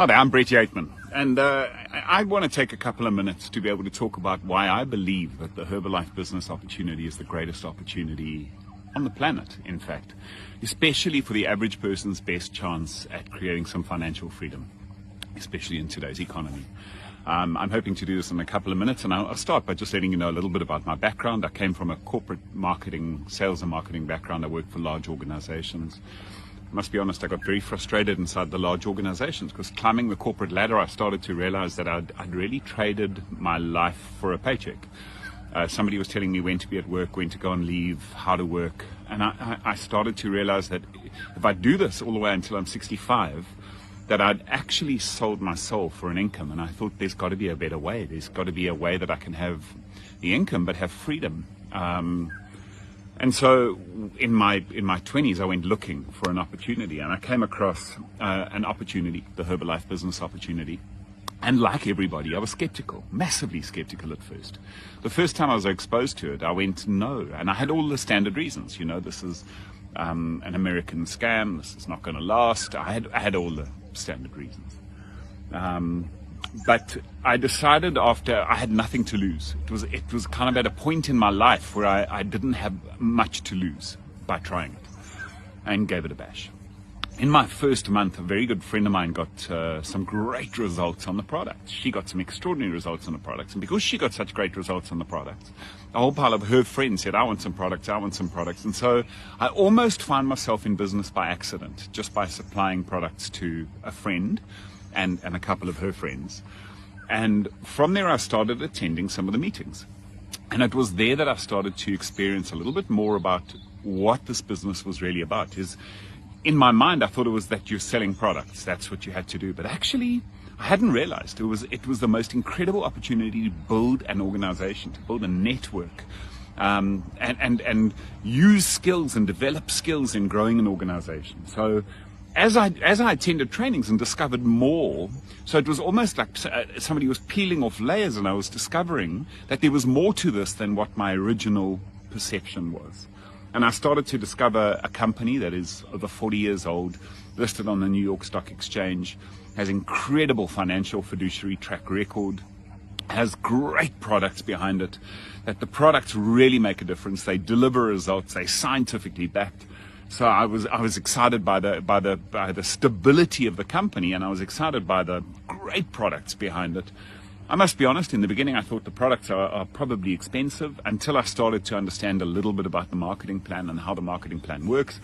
Hi there, I'm Brett Yateman, and I want to take a couple of minutes to be able to talk about why I believe that the Herbalife business opportunity is the greatest opportunity on the planet, in fact, especially for the average person's best chance at creating some financial freedom, especially in today's economy. I'm hoping to do this in a couple of minutes, and I'll start by just letting you know a little bit about my background. I came from a corporate marketing, sales and marketing background. I worked for large organizations. I must be honest, I got very frustrated inside the large organizations because climbing the corporate ladder, I started to realize that I'd really traded my life for a paycheck. Somebody was telling me when to be at work, when to go on leave, how to work. And I started to realize that if I do this all the way until I'm 65, that I'd actually sold my soul for an income. And I thought there's got to be a better way. There's got to be a way that I can have the income but have freedom. And so in my 20s, I went looking for an opportunity, and I came across an opportunity, the Herbalife business opportunity. And like everybody, I was skeptical, massively skeptical at first. The first time I was exposed to it, I went, no. And I had all the standard reasons. You know, this is an American scam. This is not going to last. I had all the standard reasons. But I decided after I had nothing to lose. It was kind of at a point in my life where I didn't have much to lose by trying it, and gave it a bash. In my first month, a very good friend of mine got some great results on the product. She got some extraordinary results on the products. And because she got such great results on the products, a whole pile of her friends said, I want some products, I want some products. And so I almost found myself in business by accident, just by supplying products to a friend and a couple of her friends. And from there I started attending some of the meetings. And it was there that I started to experience a little bit more about what this business was really about. In my mind, I thought it was that you're selling products. That's what you had to do. But actually, I hadn't realized it was the most incredible opportunity to build an organization, to build a network, and use skills and develop skills in growing an organization. So as I attended trainings and discovered more, so it was almost like somebody was peeling off layers, and I was discovering that there was more to this than what my original perception was. And I started to discover a company that is over 40 years old, listed on the New York Stock Exchange, has incredible financial fiduciary track record, has great products behind it, that the products really make a difference. They deliver results. They're scientifically backed. So I was excited by the stability of the company, and I was excited by the great products behind it. I must be honest, in the beginning I thought the products are probably expensive, until I started to understand a little bit about the marketing plan and how the marketing plan works.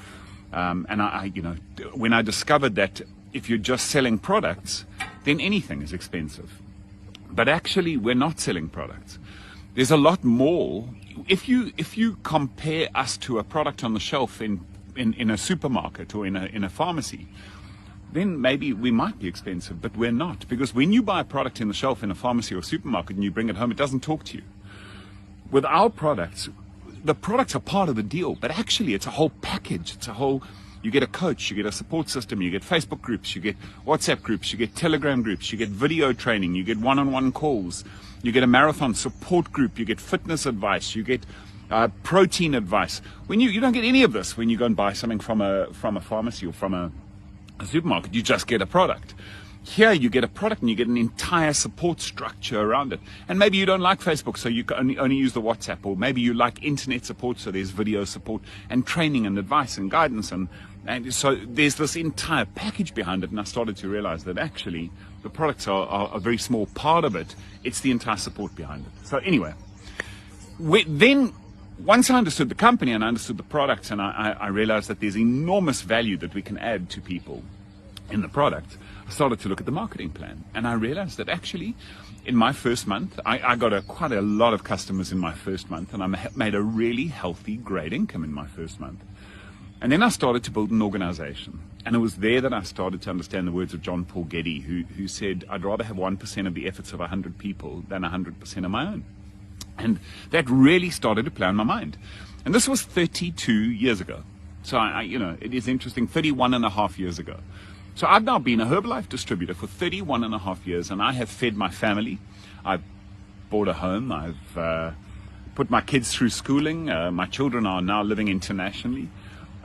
And when I discovered that if you're just selling products, then anything is expensive. But actually we're not selling products. There's a lot more. If you compare us to a product on the shelf in a supermarket or in a pharmacy, then maybe we might be expensive, but we're not. Because when you buy a product in the shelf in a pharmacy or supermarket and you bring it home, it doesn't talk to you. With our products, the products are part of the deal, but actually it's a whole package. You get a coach, you get a support system, you get Facebook groups, you get WhatsApp groups, you get Telegram groups, you get video training, you get one-on-one calls, you get a marathon support group, you get fitness advice, you get protein advice. When you don't get any of this when you go and buy something from a pharmacy or from a supermarket. You just get a product. Here you get a product and you get an entire support structure around it. And maybe you don't like Facebook, so you can only use the WhatsApp, or maybe you like internet support, so there's video support and training and advice and guidance, and so there's this entire package behind it. And I started to realize that actually the products are a very small part of it. It's the entire support behind it. So anyway, then once I understood the company and I understood the products, and I realized that there's enormous value that we can add to people in the product, I started to look at the marketing plan. And I realized that actually in my first month, I got quite a lot of customers in my first month, and I made a really healthy, great income in my first month. And then I started to build an organization. And it was there that I started to understand the words of John Paul Getty, who said, I'd rather have 1% of the efforts of 100 people than 100% of my own. And that really started to play on my mind. And this was 32 years ago. So, it is interesting, 31 and a half years ago. So I've now been a Herbalife distributor for 31 and a half years, and I have fed my family. I've bought a home. I've put my kids through schooling. My children are now living internationally.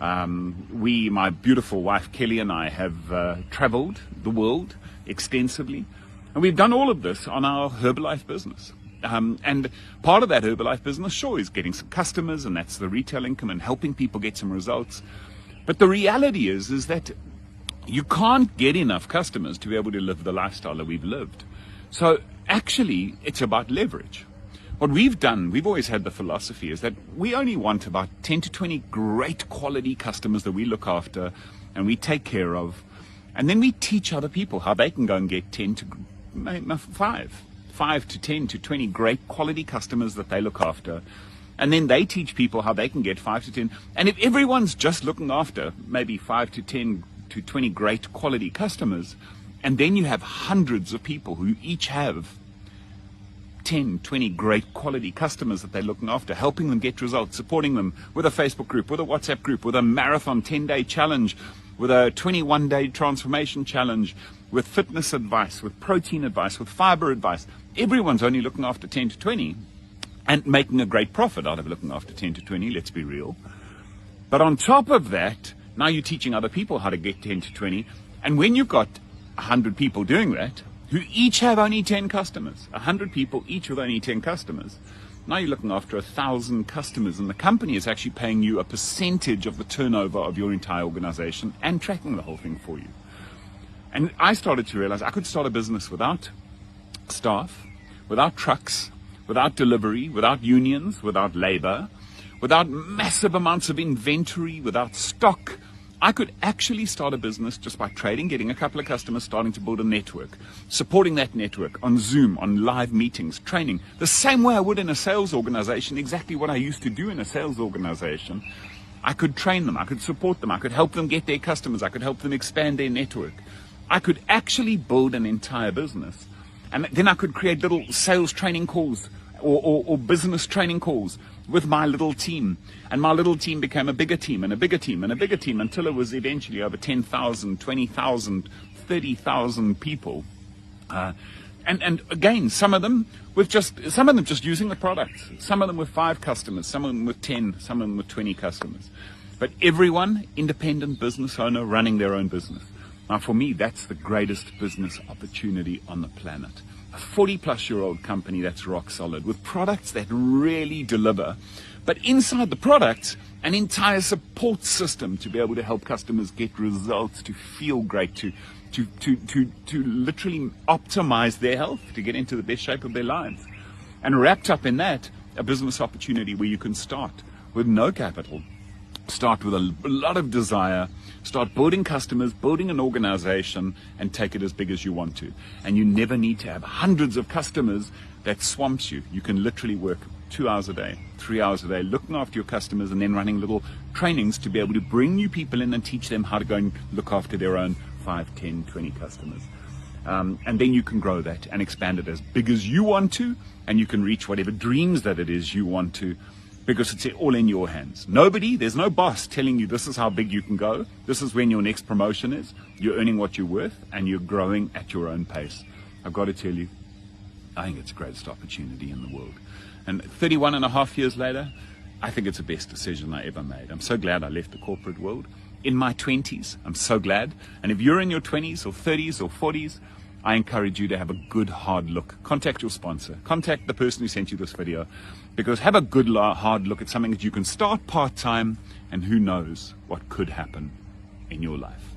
My beautiful wife Kelly and I have traveled the world extensively, and we've done all of this on our Herbalife business. And part of that Herbalife business, sure, is getting some customers, and that's the retail income and helping people get some results. But the reality is that you can't get enough customers to be able to live the lifestyle that we've lived. So actually, it's about leverage. What we've done, we've always had the philosophy, is that we only want about 10 to 20 great quality customers that we look after and we take care of. And then we teach other people how they can go and get 5 to 10 to 20 great quality customers that they look after. And then they teach people how they can get 5 to 10. And if everyone's just looking after maybe 5 to 10 to 20 great quality customers, and then you have hundreds of people who each have 10, 20 great quality customers that they're looking after, helping them get results, supporting them with a Facebook group, with a WhatsApp group, with a marathon 10-day challenge, with a 21-day transformation challenge, with fitness advice, with protein advice, with fiber advice. Everyone's only looking after 10 to 20 and making a great profit out of looking after 10 to 20, let's be real. But on top of that, now you're teaching other people how to get 10 to 20. And when you've got 100 people doing that, who each have only 10 customers, 100 people each with only 10 customers, now you're looking after 1,000 customers, and the company is actually paying you a percentage of the turnover of your entire organization and tracking the whole thing for you. And I started to realize I could start a business without staff, without trucks, without delivery, without unions, without labor, without massive amounts of inventory, without stock. I could actually start a business just by trading, getting a couple of customers, starting to build a network, supporting that network on Zoom, on live meetings, training, the same way I would in a sales organization, exactly what I used to do in a sales organization. I could train them, I could support them, I could help them get their customers, I could help them expand their network. I could actually build an entire business. And then I could create little sales training calls or business training calls with my little team. And my little team became a bigger team and a bigger team and a bigger team until it was eventually over 10,000, 20,000, 30,000 people. And again, some of them just using the product. Some of them with 5 customers, some of them with 10, some of them with 20 customers. But everyone, independent business owner, running their own business. Now, for me, that's the greatest business opportunity on the planet. A 40-plus-year-old company that's rock solid with products that really deliver, but inside the products, an entire support system to be able to help customers get results, to feel great, to literally optimize their health, to get into the best shape of their lives. And wrapped up in that, a business opportunity where you can start with no capital, start with a lot of desire, start building customers, building an organization, and take it as big as you want to. And you never need to have hundreds of customers that swamps you. You can literally work 2 hours a day, 3 hours a day, looking after your customers and then running little trainings to be able to bring new people in and teach them how to go and look after their own 5, 10, 20 customers. And then you can grow that and expand it as big as you want to, and you can reach whatever dreams that it is you want to, because it's all in your hands. There's no boss telling you this is how big you can go. This is when your next promotion is. You're earning what you're worth and you're growing at your own pace. I've got to tell you, I think it's the greatest opportunity in the world. And 31 and a half years later, I think it's the best decision I ever made. I'm so glad I left the corporate world. In my 20s, I'm so glad. And if you're in your 20s or 30s or 40s, I encourage you to have a good hard look. Contact your sponsor. Contact the person who sent you this video, because have a good hard look at something that you can start part-time, and who knows what could happen in your life.